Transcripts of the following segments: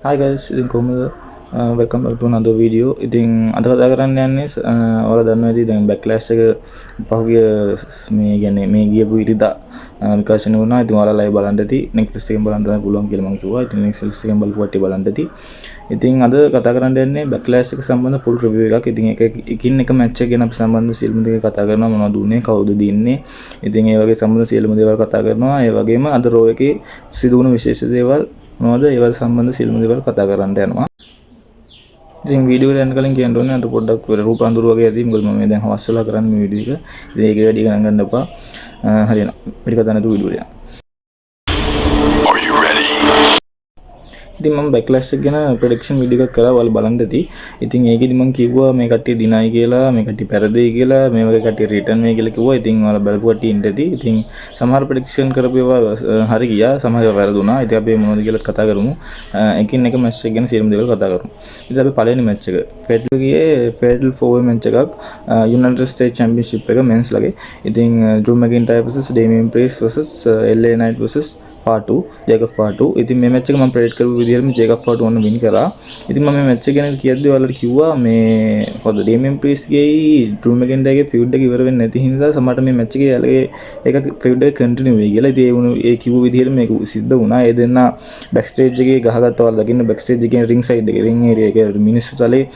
Hi guys, ඉතින් කොහොමද? Welcome back to another video. ඉතින් අද කතා කරන්න යන්නේ ඔයාලා දන්නවා ඉතින් දැන් බෑක්ලෑෂ් එක පහුගිය මේ කියන්නේ මේ ගියපු ඉරිදා විකාශනය වුණා. ඉතින් ඔයාලා ලයිව් බලන්න ඇති. නෙක්ස්ට් එකෙන් බලන්න තමයි පුළුවන් කියලා මම කිව්වා. ඉතින් නෙක්ස්ට් එකෙන් බලපු කට්ටිය බලන්න ඇති. ඉතින් අද කතා කරන්න යන්නේ බෑක්ලෑෂ් එක සම්බන්ධ full review එකක්. ඉතින් එකින් එක මැච් එක ගැන අපි සම්බන්ධ සියලුම දේ කතා කරනවා. මොනවද උනේ, කවුද දින්නේ. ඉතින් ඒ වගේ සම්බන්ධ සියලුම දේවල් කතා කරනවා. ඒ වගේම අද රෝ එකේ සිදු වුණු විශේෂ දේවල් මොනවද ඒවල් සම්බන්ධ සියලුම දේවල් කතා කරන්න යනවා. ඉතින් වීඩියෝ එක යන්න කලින් කියන්න ඕනේ අද පොඩ්ඩක් රූප අඳුර වගේ ඇති. මොකද මම දැන් හවස් වෙලා කරන්නේ මේ වීඩියෝ එක. ඉතින් ඒක වැඩි ගණන් ගන්න එපා. හරියනවා. පිට කතා නැතුව වීඩියෝ එක යන්න. ඉතින් මම බෑක්ලෑෂ් එක ගැන ප්‍රෙඩික්ෂන් වීඩියෝ එකක් කරා ඔයාලා බලන්න ඇති. ඉතින් ඒකෙදි මම කිව්වා මේ කට්ටිය දිනයි කියලා, මේ කට්ටිය පෙරදෙයි කියලා, මේ වගේ කට්ටිය රිටර්න් වෙයි කියලා කිව්වා. ඉතින් ඔයාලා බලපු කට්ටිය ඉන්න ඇති. ඉතින් සමහර ප්‍රෙඩික්ෂන් කරපේවා හරි ගියා, සමහර ඒවා වැරදුනා. ඉතින් අපි මොනවද කියලා කතා කරමු. එකින් එක මැච් එක ගැන සියලුම දේවල් කතා කරමු. ඉතින් අපි පළවෙනි මැච් එක ෆෙඩරල් ගියේ ෆෙඩරල් 4 මැච් එකක් යුනයිටඩ් ස්ටේට්ස් චැම්පියන්ෂිප් එක මෙන්ස් ලගේ. ඉතින් ඩ්‍රූ මැකින්ටයර් vs Damien freeze vs LA Knight vs පාටු ජේකබ් පාටු. ඉතින් මේ මැච් එක මම ප්‍රෙඩික්ට් කරපු විදිහටම ජේකබ් පාටු වන්න වින් කරා. ඉතින් මම මේ මැච් එක ගැන කියද්දි ඔයාලට කිව්වා මේ මොකද ඩේමියන් ප්‍රීස්ගේ ඩ්‍රූ මැකින්ටයර්ගේ ෆියුඩ් එක ඉවර වෙන්නේ නැති හින්දා සමහරට මේ මැච් එකේ යාලගේ ඒක ෆියුඩ් එක කන්ටිනියු වෙයි කියලා. ඉතින් ඒ කිව්ව විදිහට මේක සිද්ධ වුණා. ඒ දෙන්න බෑක් ස්ටේජ් එකේ ගහගත්තා ඔයාලා දකින්න බෑක් ස්ටේජ් එකේ රින් සයිඩ් එකේ රින් ඒරියා එකේ මිනිස්සු තලේ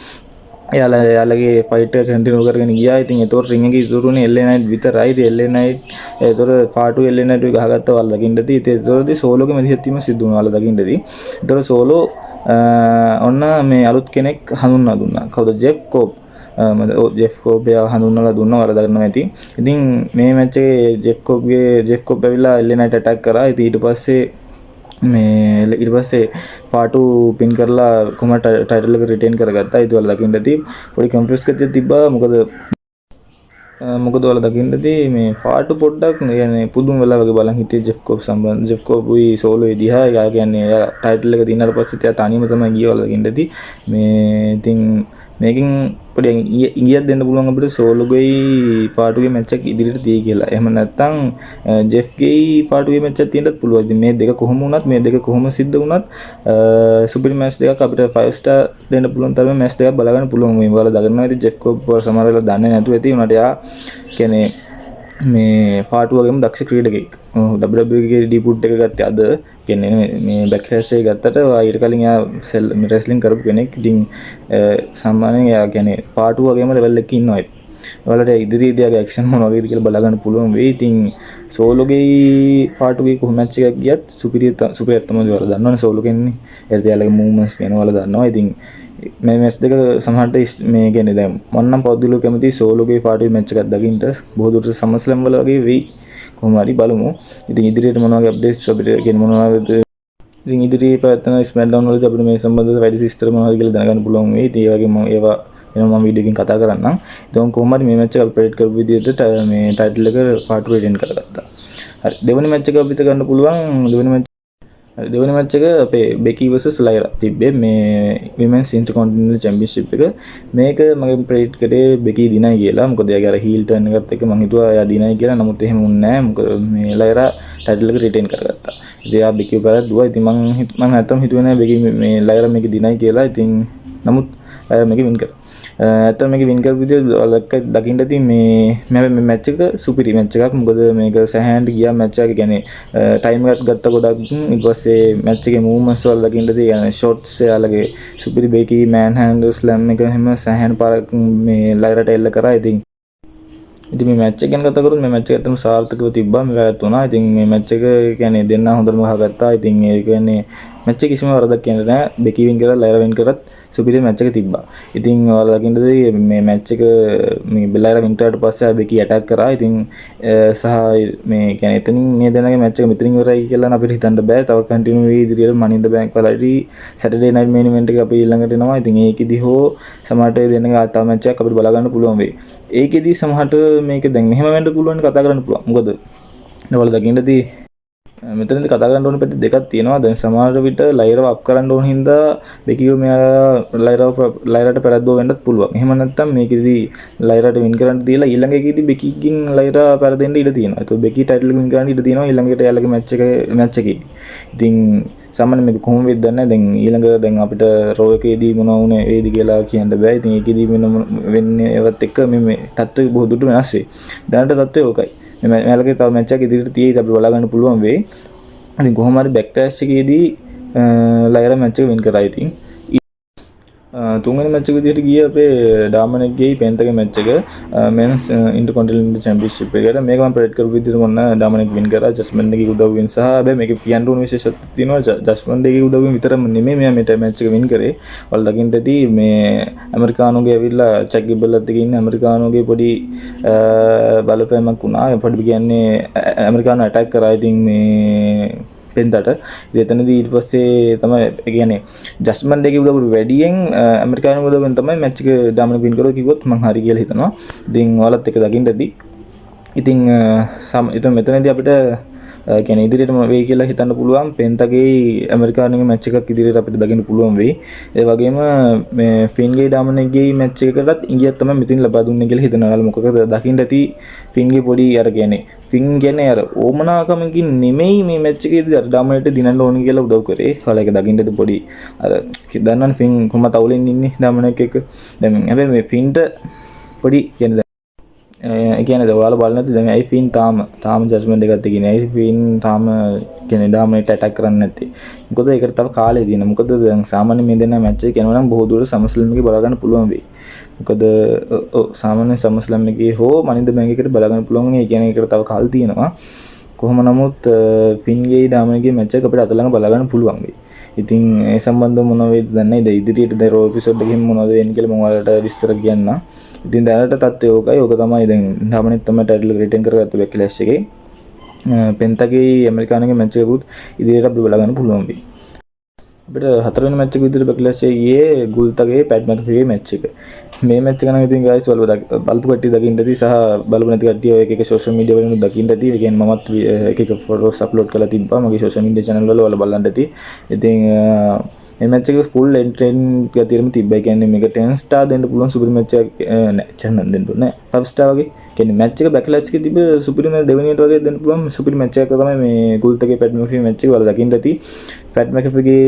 එයාලගේ ෆයිට් එක කන්ටිනියු කරගෙන ගියා. ඉතින් ඒතකොට රින් එකේ ඉතුරුනේ LA Knight විතරයි. ඉතින් LA Knight ඒතකොට පාටු LA Knight එක ගහගත්තා ඔයාලා දකින්න ඇති. ඉතින් ඒතකොටදී සෝලෝගේ මැදිහත් වීම සිද්ධ වුණා ඔයාලා දකින්න ඇති. ඒතකොට සෝලෝ ඔන්න මේ අලුත් කෙනෙක් හඳුන්වා දුන්නා. කවුද? Jeff COPE. ජෙෆ් කෝප් එයා හඳුන්වලා දුන්නා ඔයාලා දන්නවා ඇති. ඉතින් මේ මැච් එකේ ජෙෆ් කෝප් ඇවිල්ලා LA Knight ඇටැක් කරා. ඉතින් ඊට පස්සේ මේ ඊට පස්සේ පාටු පින් කරලා කොහොමද ටයිටල් එක රිටේන් කරගත්තා. ඒක ඔයාලා දකින්න ඇති. පොඩි කන්ෆියුස් කතියක් තිබ්බා. මොකද ඔයාලා දකින්න ඇති මේ පාටු පොඩ්ඩක් يعني පුදුම වෙලා වගේ බලන් හිටියේ ජෙෆ් කෝප් සම්බන්ධ. ජෙෆ් කෝප්යි සෝලෝයි දිහා එයා කියන්නේ එයා ටයිටල් එක දිනාට පස්සේ එයා තනියම තමයි ගියේ ඔයාලා දකින්න ඇති. මේ ඉතින් මේකෙන් පොඩි ඉංගියක් දෙන්න පුළුවන් අපිට සෝලෝගෙයි පාටුගේ මැච් එක ඉදිරියට තියයි කියලා. එහෙම නැත්නම් ජෙෆ්ගෙයි පාටුගේ මැච් එකක් තියෙන්නත් පුළුවන්. ඉතින් මේ දෙක කොහොම වුණත් මේ දෙක කොහොම සිද්ධ වුණත් සුපිරි මැච් දෙකක් අපිට 5 ස්ටාර් දෙන්න පුළුවන් තරමේ මැච් දෙකක් බලා ගන්න පුළුවන්. මේ වල දගන්නවා. ඉතින් ජෙෆ් කෝප් සමහර වෙලාවට දන්නේ නැතුව ඇති. උනාට එයා කියන්නේ මේ පාටු වගේම දක්ෂ ක්‍රීඩකෙක්. WWE එකේ ඩිබුට් එක ගත්තේ අද. කියන්නේ මේ බෑක්ලෑෂ් එක ගත්තට ඊට කලින් එයා රෙස්ලින් කරපු කෙනෙක්. ඉතින් සාමාන්‍යයෙන් එයා කියන්නේ පාටු වගේම ලෙවල් එකක ඉන්නවා. ඔයාලට ඉදිරියේදී එයාගේ ඇක්ෂන් මොන වගේද කියලා බලා ගන්න පුළුවන් වෙයි. ඉතින් සෝලෝගේ පාටුගේ කොහොම මැච් එකක් ගියත් සුපිරිය තමයි ඔයාලා දන්නවනේ සෝලෝ කියන්නේ. එයාලගේ මූව්මන්ට්ස් ගැන ඔයාලා දන්නවා. ඉතින් මේ මැච් දෙක සමහරට මේ කියන්නේ දැන් මම නම් පෞද්ගලිකව කැමති සෝලෝගේ පාටුවේ මැච් එකක් දකින්න. බොහෝ දුරට සම්ස්ලම් වල වගේ වෙයි. කොහොම හරි බලමු. ඉතින් ඉදිරියට මොන වගේ අප්ඩේට්ස් අපිට කියන්නේ මොනවද ඉතින් ඉදිරියේ පැවැත්වෙන ස්මෑක්ඩවුන් වලදී අපිට මේ සම්බන්ධව වැඩි විස්තර මොනවද කියලා දැනගන්න පුළුවන් වෙයි. ඉතින් ඒ වගේ මම ඒවා වෙනම වීඩියෝ එකකින් කතා කරන්නම්. ඉතින් කොහොම හරි මේ මැච් එක අපි ප්‍රෙඩික්ට් කරපු විදිහට මේ ටයිටල් එක පාටු රිටර්න් කරගත්තා. හරි දෙවෙනි මැච් එක අපිට ගන්න පුළුවන්. දෙවෙනි මැච් එක අපේ බෙකි vs ලයිරා තිබ්බේ මේ women's intercontinental championship එක. මේක මම ප්‍රෙඩික්ට් කරේ බෙකි දිනයි කියලා. මොකද එයාගේ අර heel turn එකත් එක්ක මම හිතුවා එයා දිනයි කියලා. නමුත් එහෙම වුණේ නැහැ. මොකද මේ ලයිරා ටයිටල් එක රිටේන් කරගත්තා. ඉතින් එයා බෙකි කරද්දුවා. ඉතින් මම නැත්තම් හිතුවේ නැහැ බෙකි මේ ලයිරා මේක දිනයි කියලා. ඉතින් නමුත් ලයිරා මේක වින් කරා. ඇත්තට මේක වින් කරපු විදිහ දකින්න ඇති මේ මැච් එක සුපිරි මැච් එකක්. මොකද මේක සෑහෙනට ගියා මැච් එක. කියන්නේ ටයිම් එකක් ගත්ත ගොඩක්. ඊට පස්සේ මැච් එකේ මූව්මන්ට්ස් වල දකින්න ඇති. يعني ෂොට්ස් යාලගේ සුපිරි බේකි මෑන් හෑන්ඩල් ස්ලෑම් එක හැම සෑහෙන පාරක් මේ ලයිරට එල්ල කරා. ඉතින් මේ මැච් එක ගැන කතා කරොත් මේ මැච් එක ඇත්තටම සාර්ථකව තිබ්බා. මේ වැරද්ද වුණා. ඉතින් මේ මැච් එක කියන්නේ දෙන්න හොඳටම ගහගත්තා. ඉතින් ඒ කියන්නේ මැච් එක කිසිම වරදක් කියන්නේ නැහැ. බෙකි වින් කරලා ලයිරා වින් කරත් සුපිරි මැච් එක තිබ්බා. ඉතින් ඔයාලා දකින්නද මේ මැච් එක මේ බෙලයිරා වින් කරාට පස්සේ බෙකි ඇටැක් කරා. ඉතින් සහ මේ කියන්නේ එතනින් මේ දෙනාගේ මැච් එක මෙතනින් ඉවරයි කියලා අපිට හිතන්න බෑ. තව කන්ටිනියු වෙයි ඉදිරියට මනි ඉන් ද බැංක් වලදී සැටර්ඩේ නයිට් මේන් ඉවෙන්ට් එක අපි ඊළඟට එනවා. ඉතින් ඒකෙදි හෝ සමහරට දෙන්නගේ තව මැච් එකක් අපිට බලා ගන්න පුළුවන් වෙයි. ඒකෙදි සමහරට මේක දැන් මෙහෙම වෙන්න පුළුවන් කතා කරන්න පුළුවන්. මොකද ඔයාලා දකින්නද මෙතනදී කතා කරන්න ඕන පැති දෙකක් තියෙනවා. දැන් සමහර විට ලයිරව අප් කරන්න ඕන හින්දා බෙකියෝ මෙයා ලයිරට පෙරද්දුව වෙන්නත් පුළුවන්. එහෙම නැත්නම් මේකෙදී ලයිරට වින් කරන්න දීලා ඊළඟ එකේදී බෙකිගෙන් ලයිරා පෙරදෙන්න ඉඩ තියෙනවා. ඒතකොට බෙකි ටයිටල් එක වින් කරන්න ඉඩ තියෙනවා ඊළඟට එයාලගේ මැච් එකේ. ඉතින් සාමාන්‍ය මේක කොහොම වෙද්ද දන්නේ දැන් ඊළඟ දැන් අපිට රෝ එකේදී මොනවා වුනේ වේද කියලා කියන්න බෑ. ඉතින් ඒකෙදී වෙන්නේ ඒවත් එක්ක මේ තත්ත්වය බොහෝ දුරට වෙනස් වෙයි. දැනට තත්ත්වය ඕකයි. මේ මේලගේ තව මැච් එකක් ඉදිරියට තියෙයි අපි බලා ගන්න පුළුවන් වෙයි. ඉතින් කොහොම හරි බැක්ටෑෂ් එකේදී ලයර මැච් එක වින් කරා ඉතින්. තුන්වෙනි මැච් එක විදිහට ගියේ අපේ ඩාමනෙක්ගේ පෙන්තගේ මැච් එක මෙන්ස් ඉන්ටර්කොන්ටිනෙන්ටල් චැම්පියන්ෂිප් එකට. මේක මම ප්‍රෙඩික්ට් කරපු විදිහට මොන ඩාමනෙක් වින් කරා. ජස්මන්ඩ් එකේ උදව්වෙන් සහ හැබැයි මේක කියන්න ඕන විශේෂත්වයක් තියෙනවා. ජස්මන්ඩ් එකේ උදව්වෙන් විතරම නෙමෙයි මෙයා මේ මැච් එක වින් කරේ. ඔයාලා දකින්න ඇති මේ ඇමරිකානුගේ ඇවිල්ලා චැක් ගිබ්බල්ලත් එක්ක ඉන්න ඇමරිකානුගේ පොඩි බලපෑමක් වුණා. පොඩි කියන්නේ ඇමරිකානු ඇටැක් කරා. ඉතින් මේ පෙන්තට එතනදී ඊට පස්සේ තමයි ඒ කියන්නේ ජස්මන්ඩ් එකේ උදව්ව වැඩියෙන් ඇමරිකානු උදව්වෙන් තමයි මැච් එක ඩාමිනේට් වින් කරලා කිව්වොත් මම හරි කියලා හිතනවා. ඉතින් ඔයාලත් එක දකින්නදී ඉතින් මෙතනදී අපිට කියන්නේ ඉදිරියටම වෙයි කියලා හිතන්න පුළුවන්. පෙන්තගේ ඇමරිකානුගේ මැච් එකක් ඉදිරියට අපිට දකින්න පුළුවන් වෙයි. ඒ වගේම මේ ෆින්ගේ ඩාමනෙක්ගේ මැච් එකකටත් ඉංගියක් තමයි මෙතින් ලබා දුන්නේ කියලා හිතනවා. ඔයාලා මොකද දකින්න ඇති ෆින්ගේ පොඩි අර කියන්නේ ෆින් කියන්නේ අර ඕමනාකමකින් නෙමෙයි මේ මැච් එකේදී අර ඩාමනෙට දිනන්න ඕන කියලා උදව් කරේ. ඔයාලා ඒක දකින්න ඇති පොඩි අර දන්නවනේ ෆින් කොහොම තවුලෙන් ඉන්නේ ඩාමනෙක් එක. දැන් හැබැයි මේ ෆින්ට පොඩි කියන්නේ ඒ කියන්නේ ඔයාලා බලන්න නැති දැන් ඇයි ෆින් තාම ජජ්මන්ට් එකක් තියෙන්නේ. ඇයි ෆින් තාම කියන්නේ ඩාමනෙට ඇටැක් කරන්නේ නැත්තේ. මොකද ඒකට තව කාලය තියෙනවා. මොකද දැන් සාමාන්‍ය මේ දෙන්නා මැච් එක යනවා නම් බොහෝ දුරට සමස්ලම් එකේ බලා ගන්න පුළුවන් වෙයි. මොකද සාමාන්‍ය සමස්ලම් එකේ හෝ මනින්ද බැංක් එකට බලා ගන්න පුළුවන්. ඒ කියන්නේ ඒකට තව කාල තියෙනවා. කොහොම නමුත් ෆින්ගේ ඩාමනෙගේ මැච් එක අපිට අත ළඟ බලා ගන්න පුළුවන් වෙයි. ඉතින් ඒ සම්බන්ධව මොන වේද දන්නේ නැහැ. ඉදිරියට දැන් රෝ එපිසෝඩ් එකකින් මොනවද වෙන්නේ කියලා මම ඔයාලට විස්තර කියන්නම්. ඉතින් දැනට තත්ත්වය ඕකයි. ඕක තමයි දැන් ඩාමනෙක් තමයි ටයිටල් එක රිටර්න් කරගත්ත බැක්ලෑෂ් එකේ. පෙන්තගේ ඇමරිකානුගේ මැච් එකකුත් ඉදිරියට අපිට බලා ගන්න පුළුවන් වෙයි. අපිට හතරවෙනි මැච් එක විදිහට බැක්ලෑෂ් එකේ ගියේ ගුල්තගේ පැට් මැකෆීගේ මැච් එක. මේ මැච් එක නම් ඉතින් ගයිස් බලපු කට්ටිය දකින්න ඇති සහ බලපු නැති කට්ටිය ඔය එක සෝෂල් මීඩියා වලින් දකින්න ඇති. ඒ කියන්නේ මමත් එක ෆොටෝස් අප්ලෝඩ් කරලා තිබ්බා මගේ සෝෂල් මීඩියා channel වල ඔයාලා බලන්න ඇති. ඉතින් මේ මැච් එක ෆුල් එන්ටර්ටේන්මන්ට් ගතියෙම තිබ්බා. ඒ කියන්නේ මේක 10 ස්ටාර් දෙන්න පුළුවන් සුපිරි මැච් එකක් නෑ චැනල් දෙන්න ඕනේ. 5 ස්ටාර් වගේ. කියන්නේ මැච් එක බැක්ලෑෂ් එකේ තිබ්බ සුපිරි මැච් දෙවෙනියට වගේ දෙන්න පුළුවන් සුපිරි මැච් එකක් තමයි මේ ගුල්තගේ පැට් මැකෆී මැච් එක. ඔයාලා දකින්න ඇති. පැට් මැකෆීගේ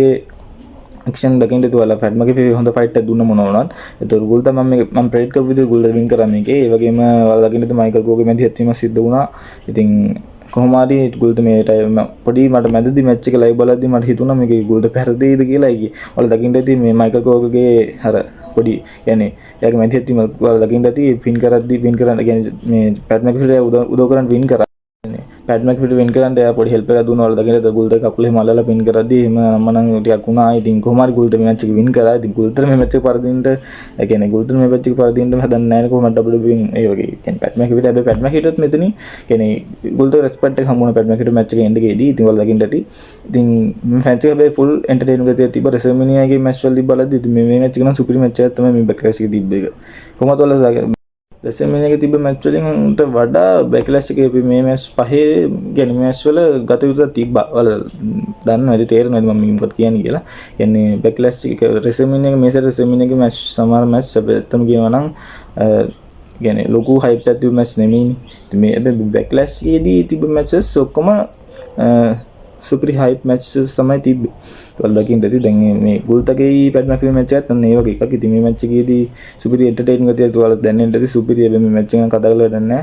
ඇක්ෂන් දකින්න තුවාලා පැට් මැකෆී හොඳ ෆයිට් එකක් දුන්න මොනවා වුණත්. ඒතර ගුල්ත මම ප්‍රෙඩික්ට් කරපු විදිහට ගුල්ත වින් කරා මේකේ. ඒ වගේම ඔයාලා දකින්න ඇති මයිකල් කෝගේ මැදි හැත්වීමක් සිද්ධ වුණා. ඉතින් කොහොම හරි ගුල්ත මේ පොඩි මට මැදදී මැච් එක ලයිව් බලද්දි මට හිතුණා මේක ගුල්ත පැරදෙයිද කියලා. ඔයාලා දකින්න ඇති මේ මයිකල් කෝගේ අර පොඩි يعني එයාගේ මැදි හැත්වීම ඔයාලා දකින්න ඇති පින් කරද්දි පින් කරන්න කියන්නේ මේ පැට් මැකෆීට උදව් කරන් වින් කරා. පැට් මැකෆීට වින් කරන්න එයා පොඩි හෙල්ප් එකක් දුන්නා. ඔයාලා දකින්න ඇති ගුල්ත කකුලේ මල්ලලා පින් කරද්දි එහෙම මම ටිකක් වුණා. ඉතින් කොහොම හරි ගුල්ත මේ මැච් එක වින් කරා. ඉතින් ගුල්තට මේ මැච් එක පරදින්න ඒ කියන්නේ ගුල්තට මේ මැච් එක පරදින්න හදන්නේ නැහැ කොහොමද WWE ඒ වගේ. කියන්නේ පැට් මැකෆීට හැබැයි පැට් මැකෆීටත් මෙතනින් කියන්නේ ගුල්ත රෙස්පෙක්ට් එක හම්බුණා පැට් මැකෆීට මැච් එක එන්ඩ් එකේදී. ඉතින් ඔයාලා දකින්න ඇති. ඉතින් මේ මැච් එක හැබැයි ෆුල් එන්ටර්ටේන්මන්ට් ගතියක් තිබ්බා. රෙසල්මේනියාගේ මැච් වලදී බලද්දි ඉතින් මේ මැච් එක නම් සුපිරි මැච් එකක් තමයි මේ බැක්ලෑෂ් එකේ තිබ්බ එක. කොහොමද ඔයාලා රෙසල්මේනියාගේ තිබ්බ මැච් වලින්ට වඩා බැක්ලෑෂ් එකේ මේ මැච් පහේ يعني මැච් වල ගත යුතු තිබ්බා. ඔයාලා දන්නවද තේරෙනවද මම මොකක්ද කියන්නේ කියලා. يعني බැක්ලෑෂ් එක රෙසල්මේනියාගේ මේසර් රෙසල්මේනියාගේ මැච් සමහර මැච් අපිටම කියනවා නම් يعني ලොකු හයිප් එකක් තිබ්බ මැච් නෙමෙයිනේ. මේ හැබැයි බැක්ලෑෂ් එකේදී තිබ්බ මැචස් ඔක්කොම සුපිරි හයිප් මැචස් තමයි තිබ්බේ. ඔයාලා දකින්න ඇති දැන් මේ ගුල්තගේ පැට් මැකෆී මැච් එකත් අන්න ඒ වගේ එකක්. ඉතින් මේ මැච් එකේදී සුපිරි එන්ටර්ටේන් ගතියක් ඔයාලා දැනෙන්න ඇති. සුපිරි හැබැයි මේ මැච් එක කතා කරලා නැහැ.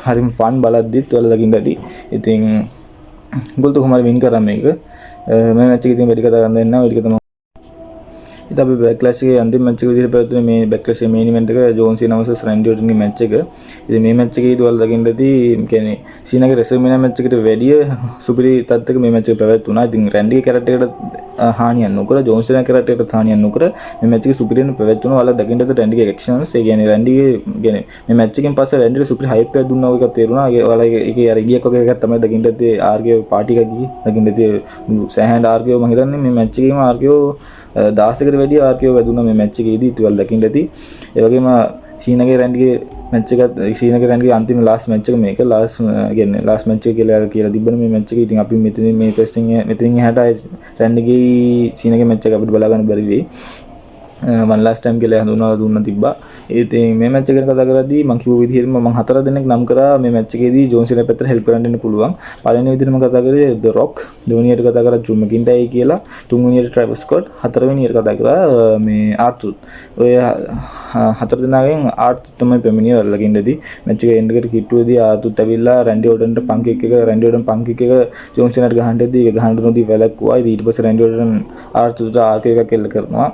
හරිම ෆන් බලද්දිත් ඔයාලා දකින්න ඇති. ඉතින් ගුල්ත කොහොමද වින් කරා මේක. මේ මැච් එකේ ඉතින් වැඩි කතා කරන්න දෙන්නේ නැහැ. ඔය ටික තමයි. ඉතින් අපි බැක්ලෑෂ් එකේ අන්තිම මැච් එක විදිහට පැවතුනේ මේ බැක්ලෑෂ් එකේ මේන් ඉවෙන්ට් එක ජෝන් සීනා vs රැන්ඩි ඔර්ටන්ගේ මැච් එක. ඉතින් මේ මැච් එකේදී ඔයාලා දකින්න ඇති කියන්නේ සීනාගේ රෙසල්මේනියා මැච් එකට වැඩිය සුපිරි තත්ත්වයක මේ මැච් එක පැවැත්වුණා. ඉතින් රැන්ඩිගේ කැරක්ටරයට හානියක් නොකර ජෝන් සීනා කැරක්ටරයට හානියක් නොකර මේ මැච් එක සුපිරියෙන් පැවැත්වුණා. ඔයාලා දකින්න ඇති රැන්ඩිගේ ඇක්ෂන්ස් ඒ කියන්නේ රැන්ඩිගේ කියන්නේ මේ මැච් එකෙන් පස්සේ රැන්ඩිට සුපිරි හයිප් එකක් දුන්නා වගේ එකක් තේරුණා. ඔයාලා ඒකේ අර ඉගියක් වගේ එකක් තමයි දකින්න ඇති ආර්ගියෝ පාටි එකක් ගියේ. දකින්න ඇති සෑහෙන ආර්ගියෝ මම හිතන්නේ මේ මැච් එකේම ආර්ගියෝ 16කට වැඩි ආර්කියෝ වැදුණා මේ මැච් එකේදී. ඉතින් දකින්න ඇති. ඒ වගේම සීනගේ රැන්ඩිගේ මැච් එකත් සීනගේ රැන්ඩිගේ අන්තිම ලාස්ට් මැච් එක මේක ලාස්ට් කියන්නේ ලාස්ට් මැච් එක කියලා තිබ්බනේ මේ මැච් එක. ඉතින් අපි මෙතනින් මේ ටෙස්ටිං මෙතනින් එහාට රැන්ඩිගේ සීනගේ මැච් එක අපිට බලා ගන්න බැරි වෙයි. වන් ලාස්ට් ටයිම් කියලා හඳුන්වලා දුන්නා තිබ්බා. ඉතින් මේ මැච් එක ගැන කතා කරද්දී මම කිව්ව විදිහටම මම 4 දෙනෙක් නම් කරා මේ මැච් එකේදී ජෝන් සීනා පැත්තට හෙල්ප් කරන්න දෙන්න පුළුවන්. පළවෙනි විදිහට මම කතා කරේ ද රොක්, දෙවෙනියට කතා කරා ජු මැකින්ටයි කියලා, තුන්වෙනියට ට්‍රැවිස් ස්කොට්, හතරවෙනියට කතා කරා මේ ආර්තුත්. ඔය හතර දෙනාගෙන් ආර්තුත් තමයි පැමිණිය වලකින්දදී මැච් එක එන්ඩ් එකට කිට්ටුවේදී ආර්තුත් ඇවිල්ලා රැන්ඩි ඕටන්ට පන්කික් එක ජෝන් සීනාට ගහන්නදී ඒක ගහන්න නොදී වැළැක්වුවා. ඊට පස්සේ රැන්ඩි ඕටන් ආර්තුට ආර්ක් එකක් එල්ල කරනවා.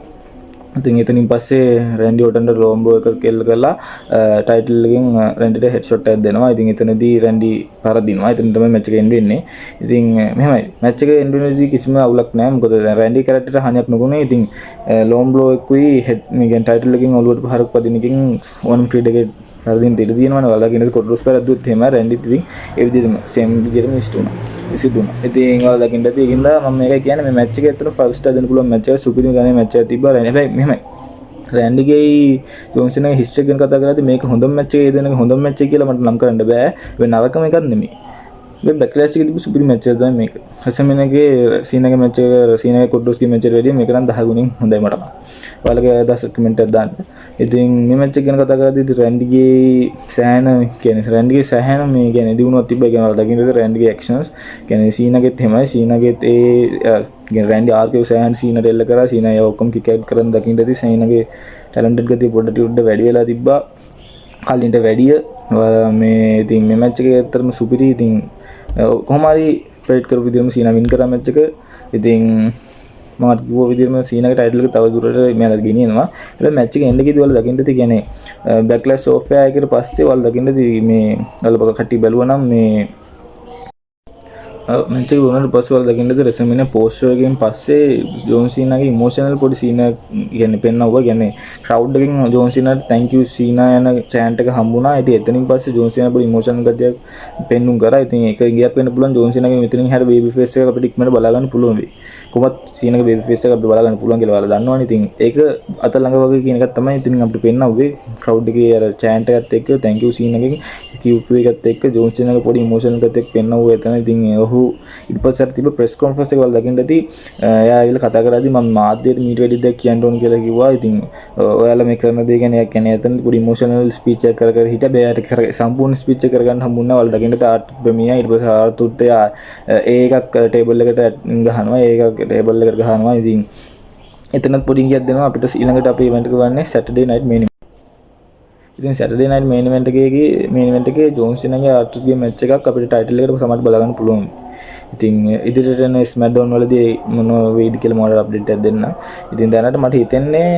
ඉතින් එතනින් පස්සේ රැන්ඩි ඕටන්ට ලෝම්බෝ එක කෙල් කරලා ටයිටල් එකෙන් රැන්ඩිට හෙඩ් ෂොට් එකක් දෙනවා. ඉතින් එතනදී රැන්ඩි පරදිනවා. එතන තමයි මැච් එක එන්ඩ් වෙන්නේ. ඉතින් මෙහෙමයි මැච් එක එන්ඩ් වෙනදී කිසිම අවුලක් නැහැ. මොකද රැන්ඩි කැරක්ටරට හානියක් නොගුණේ. ඉතින් ලෝම්බෝ එක්කුයි හෙඩ් මේ කියන්නේ ටයිටල් එකෙන් ඔලුවට පහරක් පදින එකෙන් වන් ක්‍රීඩ් එකේ හරිදින් දෙල දිනවනේ වලකින් කොට්රොස් කරද්දුත් එහෙම රැන්ඩිත් ඉතින් ඒ විදිහටම සේම් විදිහටම සිදුුණා. ඉතින් ඔයාලා දකින්න ඇති ඒකින්ද මම මේක කියන්නේ මේ මැච් එකේ ඇත්තට 5 ස්ටාර් දෙන්න පුළුවන් මැච් එක සුපිරිම ගානේ මැච් එකක් තිබ්බා. හැබැයි මෙහෙමයි රැන්ඩිගේ ජෝන් සීනාගේ හිස්ටරි ගැන කතා කරද්දී මේක හොඳම මැච් එකේ දෙනක හොඳම මැච් එක කියලා මට නම් කරන්න බෑ. ඒ නරකම එකක් නෙමෙයි. මේ බැක්ලෑෂ් එකේ තිබු සුපිරි මැච් එකක් තමයි මේක. රසමිනගේ සීනාගේ මැච් එක සීනාගේ කොට්ඩෝස්ගේ මැච් එකට වැඩිය මේක නම් 10 ගුණින් හොඳයි මට. ඔයාලගේ අදහස් කමෙන්ට් එකක් දාන්න. ඉතින් මේ මැච් එක ගැන කතා කරද්දී රැන්ඩිගේ සෑහෙන මේ කියන්නේ දිනුවක් තිබ්බා කියන ඔයාලා දකින්නද රැන්ඩිගේ ඇක්ෂන්ස් කියන්නේ සීනාගෙත් එහෙමයි. සීනාගෙත් ඒ කියන්නේ රැන්ඩි ආර්කේ සෑහෙන සීනට එල්ල කරා. සීනා ඒ ඔක්කොම කික් අවුට් කරන් දකින්නදී සීනාගේ ටැලන්ටඩ් ගතිය පොඩ්ඩට වැඩි වෙලා තිබ්බා. කලින්ට වැඩිය මේ ඉතින් මේ මැච් එකේ ඇත්තටම සුපිරි. ඉතින් කොහොම හරි ප්‍රෙඩික්ට් කරපු විදිහම සීනා වින් කරා මැච් එක. ඉතින් මම කිව්ව විදිහම සීනාගේ ටයිටල් එක තව දුරට මෙයාලා ගෙනියනවා. ඒක මැච් එක එන්න කිව්වල දකින්න ඇති කියන්නේ බැක්ලෑෂ් සෝෆ්ට්වෙයාර් එකකට පස්සේ වල දකින්න ඇති මේ ඔයාලා කට්ටිය බැලුවා නම් මේ මැච් එක වුණාට පස්සේ වල දකින්න ඇති රෙසමිනේ පෝස්ට් එකෙන් පස්සේ ජෝන් සීනාගේ ඉමෝෂනල් පොඩි සීන කියන්නේ පෙන්නවුවා. කියන්නේ ක්‍රවුඩ් එකෙන් ජෝන් සීනාට thank you සීනා යන chant එක හම්බුණා. ඉතින් එතනින් පස්සේ ජෝන් සීනා පොඩි ඉමෝෂනල් ගතියක් පෙන්නුම් කරා. ඉතින් ඒක ගියක් වෙන්න පුළුවන් ජෝන් සීනාගේ මෙතනින් හැර බේබි ෆේස් එක අපිට ඉක්මනට බලා ගන්න පුළුවන් වෙයි. කොහොමත් සීනාගේ බේබි ෆේස් එක අපිට බලා ගන්න පුළුවන් කියලා ඔයාලා දන්නවනේ. ඉතින් ඒක අත ළඟ වගේ කියන එකක් තමයි ඉතින් අපිට පෙන්නවුවේ. ක්‍රවුඩ් එකේ අර chant එකත් එක්ක thank you සීනාගෙන් QQ එකත් එක්ක ජෝන් සීනාගේ පොඩි ඉමෝෂනල් ගතියක් පෙන්නවුවා එතන. ඉතින් ඔහු ඊට පස්සේ තිබ්බ ප්‍රෙස් කොන්ෆරන්ස් එක වල දකින්න ඇති එයා ඇවිල්ලා කතා කරද්දී මම මාධ්‍යයට මීට වැඩි දෙයක් කියන්න ඕන කියලා කිව්වා. ඉතින් ඔයාලා මේ කරන දේ ගැන කියන්නේ එතන පොඩි ඉමෝෂනල් ස්පීච් එකක් කර හිටියා. බෑට සම්පූර්ණ ස්පීච් එක කරගන්න හම්බුන්නේ නැහැ. ඔයාලා දකින්න ආර්ට් ප්‍රමියා ඊට පස්සේ ආර්තුත් ඒ එකක් ටේබල් එකට ගහනවා. ඒ එකක් ටේබල් එකට ගහනවා. ඉතින් එතනත් පොඩි ඉඟියක් දෙනවා අපිට ඊළඟට අපි ඉවෙන්ට් එක ගන්නේ සැටර්ඩේ නයිට් මේන් ඉතින් සැටර්ඩේ නයිට් මේන් ඉවෙන්ට් එකේ ජෝන් සීනාගේ ආර්තුත්ගේ මැච් එකක් අපිට ටයිටල් එකට සමහරට බලා ගන්න පුළුවන්. ඉතින් ඉදිරියට එන ස්මැක්ඩවුන් වලදී මොන වෙයිද කියලා මොකද අප්ඩේට් එකක් දෙන්න. ඉතින් දැනට මට හිතෙන්නේ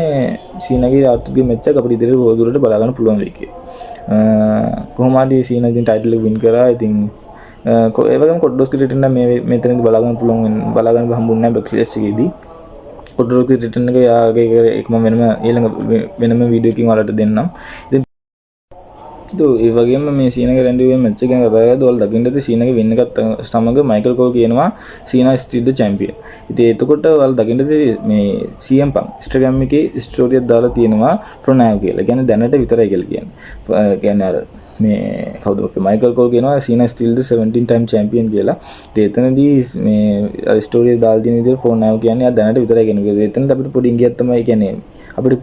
සීනාගේ ආර්තුත්ගේ මැච් එක අපිට ඉදිරියට බොහෝ දුරට බලා ගන්න පුළුවන් වෙයි කියලා. කොහොම හරි සීනා ඉතින් ටයිටල් එක වින් කරා. ඉතින් ඒ වගේම කොට්ඩෝස්ගේ රිටර්න් එක මේ මෙතනදී බලා ගන්න පුළුවන් බලා ගන්න හම්බුන්නේ නැහැ බැක්ලෑෂ් එකේදී. කොට්ඩෝස්ගේ රිටර්න් එක යාගේ එකම වෙනම වීඩියෝ එකකින් ඔයාලට දෙන්නම්. ඉතින් ඒ වගේම මේ සීනාගේ රැන්ඩිගේ මැච් එක ගැන කතා කරද්දී ඔයාලා දකින්න ඇති සීනාගේ වින් එකත් සමග මයිකල් කෝල් කියනවා සීනා ස්ටිල් ද චැම්පියන්. ඉතින් එතකොට ඔයාලා දකින්න ඇති මේ CM Punk Instagram එකේ ස්ටෝරි එකක් දාලා තියෙනවා ප්‍රොනෑව් කියලා. කියන්නේ දැනට විතරයි කියලා කියන්නේ. කියන්නේ අර මේ කවුද මයිකල් කෝල් කියනවා සීනා ස්ටිල් ද 17 time champion කියලා. ඉතින් එතනදී මේ ස්ටෝරි එක දාලා තියෙන විදිහට ප්‍රොනෑව් කියන්නේ ආ දැනට විතරයි කියන්නේ. එතනදී අපිට පොඩි ඉංගියක් තමයි කියන්නේ අපිට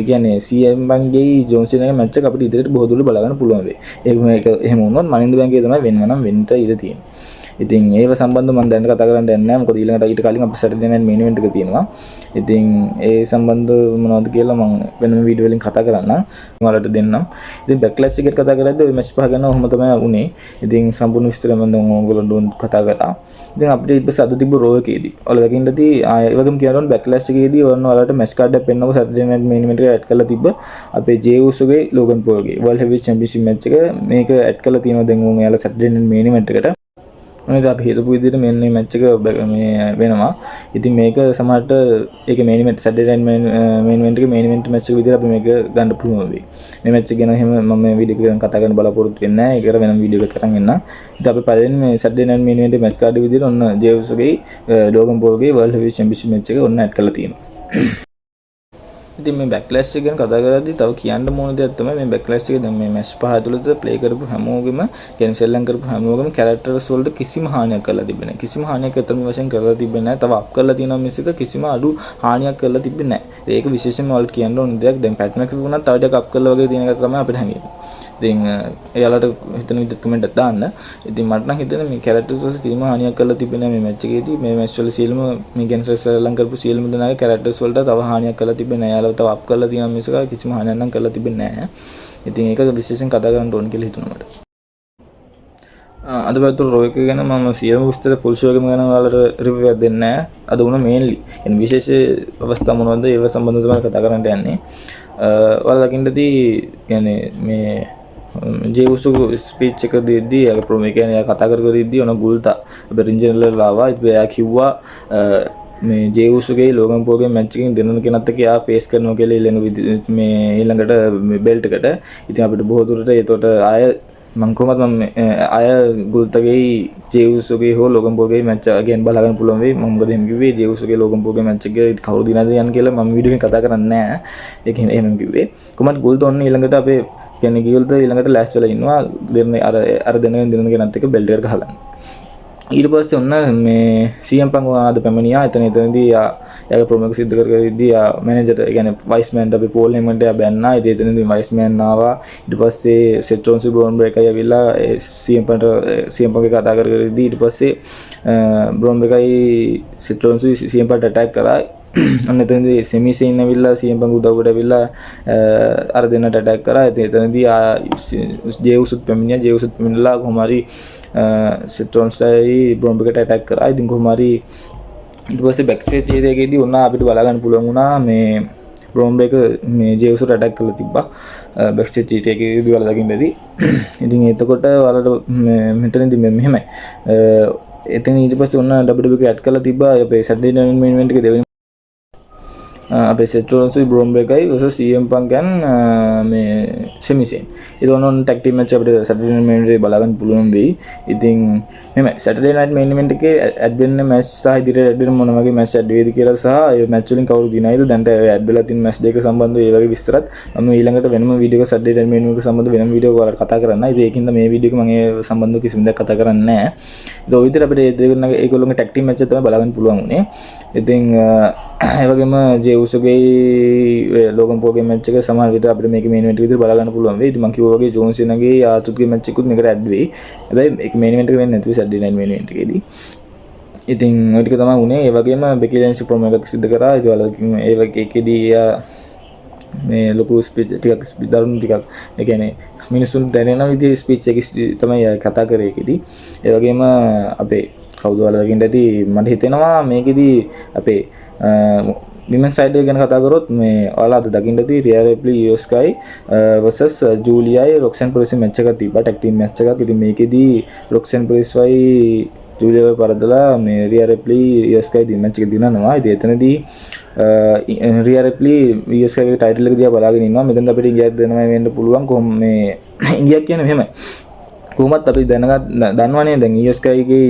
කියන්නේ CM Punkගේ ජෝන් සීනාගේ මැච් එක අපිට ඉදිරියට බොහෝ දුරට බලා ගන්න පුළුවන් වෙයි. ඒක එහෙම වුණොත් මනින්ද බැංකුවේ තමයි වෙනවා නම් වෙන්න ඉඩ තියෙනවා. ඉතින් ඒව සම්බන්ධව මම දැන් කතා කරන්න යන්නේ නැහැ. මොකද ඊළඟට ඊට කලින් අපිට සැටර්ඩේ නයිට් මේන් ඉවෙන්ට් එක තියෙනවා. ඉතින් ඒ සම්බන්ධව මොනවද කියලා මම වෙනම වීඩියෝ වලින් කතා කරන්නම්. ඔයාලට දෙන්නම්. ඉතින් බැක්ලෑෂ් එකට කතා කරද්දී ওই මැච් පහ ගන්න ඔහොම තමයි වුනේ. ඉතින් සම්පූර්ණ විස්තර මම දැන් ඕගොල්ලෝ කතා කරා. ඉතින් අපිට ඊට පස්සේ අද තිබ්බ රෝ එකේදී ඔයාලා දකින්න ඇති ඒ වගේම කියනවා බැක්ලෑෂ් එකේදී ඔයාලට මැච් කාඩ් එකක් පෙන්නව සැටර්ඩේ නයිට් මේන් ඉවෙන්ට් එක ඇඩ් කරලා තිබ්බ අපේ ජේ උසෝගේ ලෝගන් පෝල්ගේ වර්ල්ඩ් හෙවිවෙට් චැම්පියන්ෂිප් මැච් එක මේක ඇඩ් කරලා තියෙනවා දැන් ඔයාලා සැටර්ඩේ නයිට් මේන් ඉවෙන්ට් එකට. මොනවද අපි හිතපු විදිහට මෙන්න මේ මැච් එක මේ වෙනවා. ඉතින් මේක සමහරට ඒක මේන් event Saturday night main event එකේ මේන් ඉවෙන්ට් මැච් එක විදිහට අපි මේක ගන්න පුළුවන් වෙයි. මේ මැච් එක ගැන එහෙම මම මේ වීඩියෝ එක ගැන කතා කරන්න බලාපොරොත්තු වෙන්නේ නැහැ. ඒකට වෙනම වීඩියෝ එකක් කරන් එන්න. ඉතින් අපි පළවෙනි මේ Saturday night main event match card විදිහට ඔන්න ජේවුස්ගේ ලෝගන් පෝල්ගේ වර්ල්ඩ් හෙවිවෙට් චැම්පියන්ෂිප් මැච් එක ඔන්න ඇඩ් කරලා තියෙනවා. ඉතින් මේ බැක්ලෑෂ් එක ගැන කතා කරද්දී තව කියන්න ඕන දෙයක් තමයි මේ බැක්ලෑෂ් එක දැන් මේ මැච් පහ ඇතුළත ප්ලේ කරපු හැමෝගෙම කියන්නේ සෙල්ලම් කරපු හැමෝගෙම කැරක්ටර්ස් වලට කිසිම හානියක් කරලා තිබෙන්නේ නැහැ. කිසිම හානියක් අතරම වශයෙන් කරලා තිබෙන්නේ නැහැ. තව අප් කරලා තියෙනවා මිස් එක කිසිම අඩු හානියක් කරලා තිබෙන්නේ නැහැ. ඒක විශේෂයෙන්ම වලට කියන්න ඕන දෙයක්. දැන් පැට් මැකෆි වුණත් තව ටිකක් අප් කරලා වගේ තියෙන එක තමයි අපිට හැංගෙන්නේ. ඉතින් එයාලට හිතන විදිහට කමෙන්ට් එකක් දාන්න. ඉතින් මට නම් හිතෙන්නේ මේ කැරක්ටර්ස් වල කිසිම හානියක් කරලා තිබෙන්නේ නැහැ මේ මැච් එකේදී. මේ මැච් වල සියලුම මේ ගැන්සර් සෙල්ලම් කරපු සියලුම දෙනාගේ කැරක්ටර්ස් වලට තව හානියක් කරලා තිබෙන්නේ නැහැ. එයාලව තව අප් කරලා තියෙන මිසක කිසිම හානියක් නම් කරලා තිබෙන්නේ නැහැ. ඉතින් ඒක විශේෂයෙන් කතා කරන්න ඕන කියලා හිතුණා මට. අද පැත්තට රෝ එක ගැන මම සියලුම විස්තර ෆුල් ෂෝ එකම ගැන ඔයාලට රිවිව් එකක් දෙන්නේ නැහැ. අද උන මේන්ලි කියන්නේ විශේෂ අවස්ථා මොනවද ඒව සම්බන්ධව තමයි කතා කරන්න යන්නේ. ඔයාලා දකින්නදී කියන්නේ මේ ජේවුසු ස්පීච් එක දෙද්දී අර ප්‍රොමෝ කියන්නේ කතා කර ඉද්දී ඔන ගුල්තා අපේ රින්ජනල් ආවා. ඉතින් එයා කිව්වා මේ ජේවුසුගේ ලෝගන් පෝල්ගේ මැච් එකකින් දෙනන කෙනත් එක්ක එයා ෆේස් කරනවා කියලා ඊළඟ මේ ඊළඟට බෙල්ට් එකට. ඉතින් අපිට බොහෝ දුරට ඒතකොට ආය මම කොහොමද මම අය ගුල්තගේ ජේවුසුගේ හෝ ලෝගන් පෝල්ගේ මැච් එක again බලා ගන්න පුළුවන් වෙයි. මම මොකද එහෙම කිව්වේ ජේවුසුගේ ලෝගන් පෝල්ගේ මැච් එක කවුරු දිනද යන්නේ කියලා මම වීඩියෝ එකෙන් කතා කරන්නේ නැහැ. ඒක එහෙම කිව්වේ. කොහොමද ගුල්ත ඔන්න ඊළඟට අපේ කියන්නේ ගියොල්ද ඊළඟට ලෑස්ති වෙලා ඉන්නවා දෙන්න අර දෙනගෙන කෙනත් එක්ක බෙල්ට් එක ගහගන්න. ඊට පස්සේ ඔන්න මේ CM Punk ආද පැමිණියා. එතනදී යාගේ ප්‍රොමෝ එක සිද්ධ කරගද්දී මැනේජර් කියන්නේ වයිස් මෑන් අපි පෝල් හෙමන්ට බැන්නා. ඉතින් එතනදී වයිස් මෑන් ආවා. ඊට පස්සේ සෙත් රොන්සි බ්‍රෝන් බ්‍රේකර් ඇවිල්ලා CM Punk එක කතා කරගද්දී ඊට පස්සේ බ්‍රෝන් බ්‍රේකර්යි සෙත් රොන්සි CM Punk අටැක් කරා. අන්න එතනදී සෙමි සීන් ඇවිල්ලා CM Punk උදව්වට ඇවිල්ලා අර දෙන්නට අටැක් කරා. එතනදී ජේවුසුත් පැමිණියා. ජේවුසුත් පැමිණලා කොහොම හරි සෙත් රොන්ස්ටයි බ්‍රෝන් බ්‍රේකර්ට අටැක් කරා. ඉතින් කොහොම හරි ඊට පස්සේ බැක්ස්ටේජ් ඒරියාවේදී ඔන්න අපිට බලා ගන්න පුළුවන් වුණා මේ බ්‍රෝන් බ්‍රේකර් මේ ජේවුසුට අටැක් කරලා තිබ්බා බැක්ස්ටේජ් ඒරියාවේදී ඔයාලා දකින්නදී. ඉතින් එතකොට ඔයාලට මෙතනදී මෙහෙමයි එතන ඊට පස්සේ ඔන්න WWE ඇඩ් කරලා තිබ්බා අපේ සැටර්ඩේ නයිට් මේන් ඉවෙන්ට් එකේ දෙවෙනි අපේ සෙත් රොන්සි බ්‍රෝන් බ්‍රේකර්යි versus CM Punk and මේ සෙමි සීන්. ඒක ඔන්න ටැග් ටීම් මැච් අපිට සැටර්ඩේ නයිට් මේන් එකේ බලා ගන්න පුළුවන් වෙයි. ඉතින් මෙහෙමයි සැටර්ඩේ නයිට් මේන් ඉවෙන්ට් එකේ ඇඩ් වෙන්න මැච් සහ ඉදිරියට ඇඩ් වෙන මොන වගේ මැච් ඇඩ් වේද කියලා සහ ඒ මැච් වලින් කවුරු දිනයිද දැන්ට ඇඩ් වෙලා තියෙන මැච් දෙක සම්බන්ධව ඒ වගේ විස්තරත් මම ඊළඟට වෙනම වීඩියෝ එකක් සැටර්ඩේ නයිට් මේන් එක සම්බන්ධව වෙනම වීඩියෝ එකක් ඔයාලට කතා කරන්න. ඉතින් ඒකින්ද මේ වීඩියෝ එක මම ඒ සම්බන්ධව කිසිම දෙයක් කතා කරන්නේ නැහැ. ඒක ඔය විදිහට අපිට ඒගොල්ලෝගේ ටැග් ටීම් මැච් එක තමයි බලා ගන්න පුළුවන් උනේ. ඉතින් ඒ වගේම ජේවුසුගේ ලෝගන් පෝල්ගේ මැච් එක සමහර විට අපිට මේක මේන් ඉවෙන්ට් එක විදිහට බලා ගන්න පුළුවන් වෙයි. ඉතින් මම කිව්වා වගේ ජෝන් සීනාගේ ආතුත්ගේ මැච් එකකුත් මේකට ඇඩ් වෙයි. හැබැයි ඒක මේන් ඉවෙන්ට් එක වෙන්නේ නැතුව සැටර්ඩේ නයිට් මේන් ඉවෙන්ට් එකේදී. ඉතින් ඔය ටික තමයි උනේ. ඒ වගේම බෙකි ලෙන්ස් ප්‍රොමෝ එකක් සිදු කරා. ඒ වගේ ඒ වගේ එකේදී මේ ලොකු ස්පීච් ටිකක් දරුණු ටිකක් ඒ කියන්නේ මිනිස්සුන් දැනෙන විදිහේ ස්පීච් එකක් තමයි කතා කරේ ඒකෙදී. ඒ වගේම අපේ කවුද ඔයාලා දකින්න ඇති මට හිතෙනවා මේකෙදී අපේ විමන් සයිඩ් එක ගැන කතා කරොත් මේ ඔයාලා අද දකින්න ඇති රියා රෙප්ලි ඊයෝ ස්කයි versus ජූලියයි රොක්සන් පොලිස් මැච් එකක් තිබ්බා ටැග් ටීම් මැච් එකක්. ඉතින් මේකෙදී රොක්සන් පොලිස්වයි ජූලියව පරදලා මේ රියා රෙප්ලි ඊයෝ ස්කයි දී මැච් එක දිනනවා. ඉතින් එතනදී රියා රෙප්ලි ඊයෝ ස්කයිගේ ටයිටල් එක දිහා බලාගෙන ඉන්නවා. මෙතන අපිට ඉංග්‍රීසි දෙනවා වෙන්න පුළුවන්. කොහොම මේ ඉංග්‍රීසි කියන්නේ මෙහෙමයි. කොහොමත් අපි දන්නවනේ දැන් ඊයෝස්කයිගේ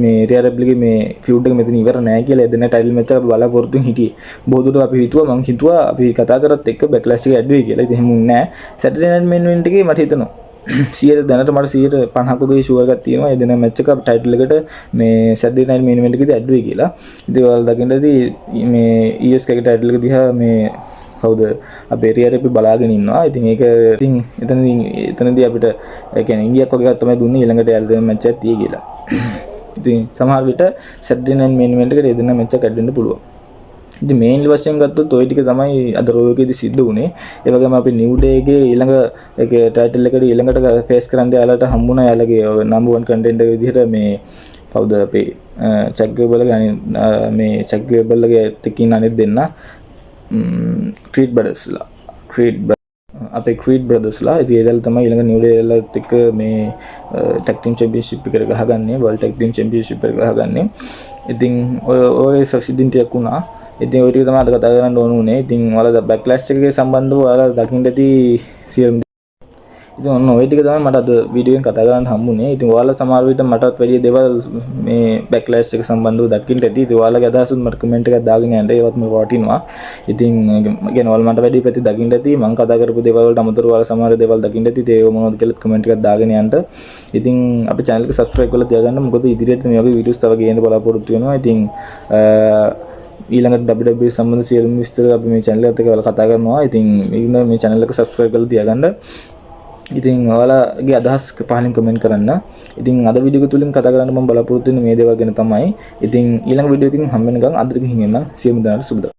මේ රියා රෙප්ලිගේ මේ ෆියුඩ් එක මෙතන ඉවර නැහැ කියලා එදෙන ටයිටල් මැච් එක අපි බලාපොරොත්තුෙන් හිටියේ. බොහෝ දුරට අපි මම හිතුවා අපි කතා කරත් එක්ක බැක්ලෑෂ් එක ඇඩ් වෙයි කියලා. ඉතින් එහෙම වුණේ නැහැ. සැටර්ඩේ නයිට් මේන් ඉවෙන්ට් එකේ මට හිතෙනවා 100 දැනට මට 150ක වගේ ෂුවර් එකක් තියෙනවා. එදෙන මැච් එක ටයිටල් එකට මේ සැටර්ඩේ නයිට් මේන් ඉවෙන්ට් එකේදී ඇඩ් වෙයි කියලා. ඉතින් ඔයාලා දකින්නදී මේ ඊයෝස්කයිගේ ටයිටල් එක දිහා මේ කවුද අපේ රියා රෙප්ලි බලාගෙන ඉන්නවා. ඉතින් ඒක ඉතින් එතනදී අපිට ඒ කියන්නේ ඉංග්‍රීසියක් වගේ එකක් තමයි දුන්නේ ඊළඟට යාළ දෙන මැච් එකක් තියේ කියලා. ඉතින් සමහර විට සැටර්ඩේ නයිට් මේන් ඉවෙන්ට් එකට එදෙන මැච් එකක් ඇඩ් වෙන්න පුළුවන්. ඉතින් මේන්ලි වශයෙන් ගත්තොත් ওই ටික තමයි අද රෝ එකේදී සිද්ධ වුණේ. ඒ වගේම අපි නිව් ඩේ එකේ ඊළඟ ඒකේ ටයිටල් එකට ඊළඟට ෆේස් කරන්න යාලට හම්බුණා යාලගේ නම්බර් 1 කන්ටෙන්ට් එක විදිහට මේ කවුද අපේ චැක් ගේබල්ගේ මේ චැක් ගේබල්ගේ තකින් අනිත් දෙන්න ක්‍රීඩ් බ්‍රදර්ස්ලා අපේ ක්‍රීඩ් බ්‍රදර්ස්ලා ඉතින් ඒගොල්ලෝ තමයි ඊළඟ නිව් ඩේලත් එක්ක මේ ටැග් ටීම් චැම්පියන්ෂිප් එක ගහගන්නේ වර්ල්ඩ් ටැග් ටීම් චැම්පියන්ෂිප් එක ගහගන්නේ. ඉතින් ඔය සක්සිඩින් ටිකක් වුණා. ඉතින් ඔය ටික තමයි අද කතා කරන්න ඕන උනේ. ඉතින් ඔයාලා බැක්ලෑෂ් එකේ සම්බන්ධව ඔයාලා දකින්න ඇති සියලුම ඉතින් ඔන්න ওই ටික තමයි මට අද වීඩියෝ එකෙන් කතා කරන්න හම්බුනේ. ඉතින් ඔයාලා සමහර විට මටත් වැඩි දේවල් මේ බෑක්ලෑෂ් එක සම්බන්ධව දකින්න ඇති. ඉතින් ඔයාලගේ අදහසුත් මට කමෙන්ට් එකක් දාගෙන යන්න. ඒවත් මම වටිනවා. ඉතින් කියන්නේ ඔයාලා මට වැඩි පැති දකින්න ඇති. මම කතා කරපු දේවල් වලට අමතරව ඔයාලා සමහර දේවල් දකින්න ඇති. ඒක මොනවද කියලා කමෙන්ට් එකක් දාගෙන යන්න. ඉතින් අපේ channel එක subscribe කරලා තියාගන්න. මොකද ඉදිරියට මේ වගේ වීඩියෝස් තව ගේන්න බලාපොරොත්තු වෙනවා. ඉතින් ඊළඟට WWE සම්බන්ධ සියලුම විස්තර අපි මේ channel එකත් එක්ක ඔයාලා කතා කරනවා. ඉතින් මේ channel එක subscribe කරලා තියාගන්න. ඉතින් ඔයාලගේ අදහස් පහලින් කමෙන්ට් කරන්න. ඉතින් අද වීඩියෝ එක තුලින් කතා කරන්න මම බලාපොරොත්තු වෙන්නේ මේ දේවල් ගැන තමයි. ඉතින් ඊළඟ වීඩියෝ එකකින් හම්බ වෙනකන් අදට ගිහින් එන්න. සියලුම දෙනාට සුබ දවසක්.